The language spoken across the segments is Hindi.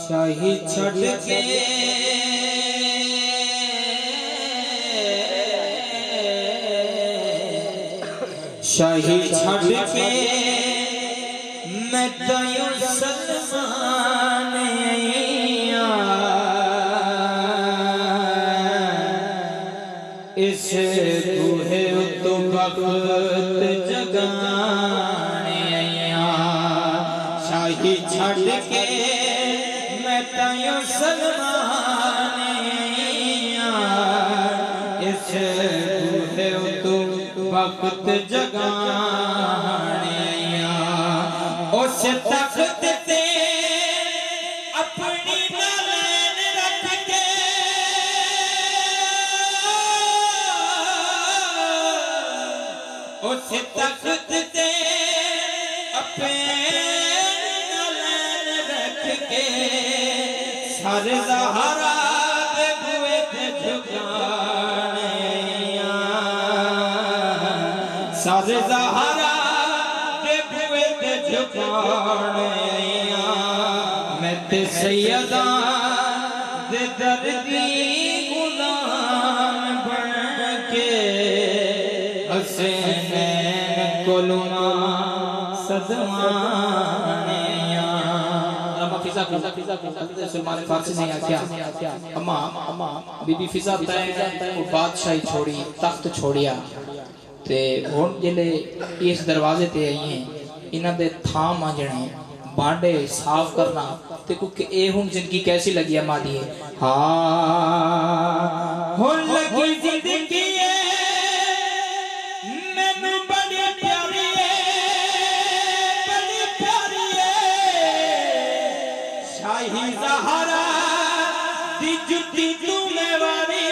शाही छड़ के शाही छड़ के मैं तो यूं सलमान इस बूहे तो वक्त जगाने शाही छड़ के मैं तो यूं सलमान इस बूहे तो वक्त जगाने उस तख्त ते अपनी नालैन रख के उस तख्त ते अपनी नालैन रख के सर ज़हरा दे बुए ते झुकाने सर ज़हरा दे बुए ते झुकाने मैं ते सैयदा दे दर्दी गुलाम बन के हसनैन कोलुमा सदमाने सलमान फारसी ने क्या अम्मा बीबी फिजा तय बादशाही छोड़ी तख्त छोड़िया ते हुण जिले इस दरवाजे ते आई हैं इन्हां दे थां मांजणे भांडे साफ करना ते कुछ ए हुण जिंदगी कैसी लगी अम्मा दी हाँ हुण लगी जिंदगी मैनू बड़ी प्यारी शाही ज़हरा दी जुती तू मैं वारी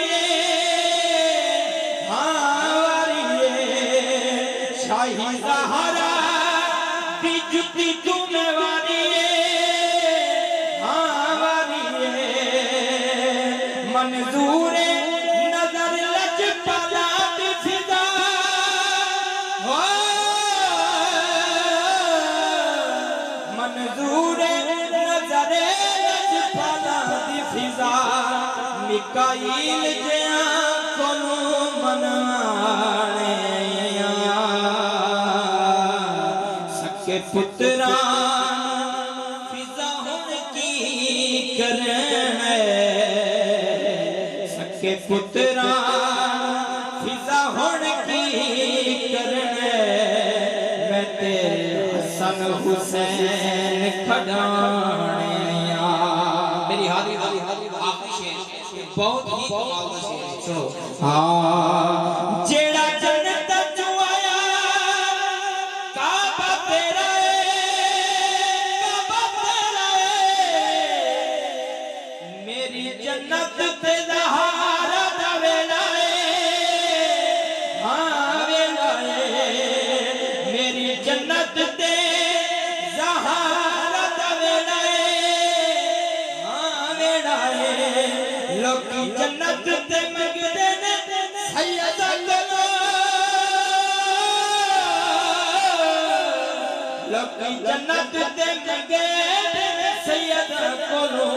हाँ वारी शाही ज़हरा दी जुती तू मैं वारी हाँ वारी मंजूर नजर लजपाला दी फिदा मंजूर नजर लजपाला दी फिजा मिकाईल जिया कोनू मनवाने सके पुत्रा फिजा हुण की करना सके पुत्रा फिजा हुण की करना मैं ते हसन हुसैन खड़ाने मेरी हाजिरी आखिरी शेर बहुत ही कमाल का शेर सुनो हाँ जेड़ा जन्नत चो आया काबा तेरा मेरी जन्नत ते ज़हरा दा वेला हाँ वेला मेरी जन्नत ते ज़हरा दा वेला हाँ वेला लोकी जन्नत ते मंगदे ने सैयदा कोलो लोकी जन्नत ते मंगे सैयदा कोलो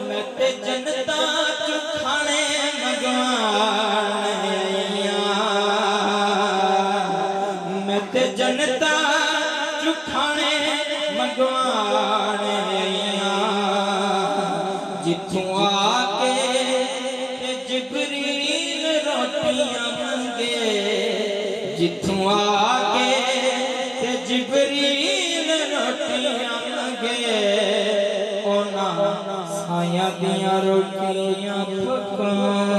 मैं ते जन्नता चु खाने मंगवाने मैं ते जन्नता चु खाने मंगवाने जिथों आके ते जिब्रील रोटियां मंगे जिथों आके ते जिब्रील रोटियां मंगे ओना साया दियां रोटियां पकाने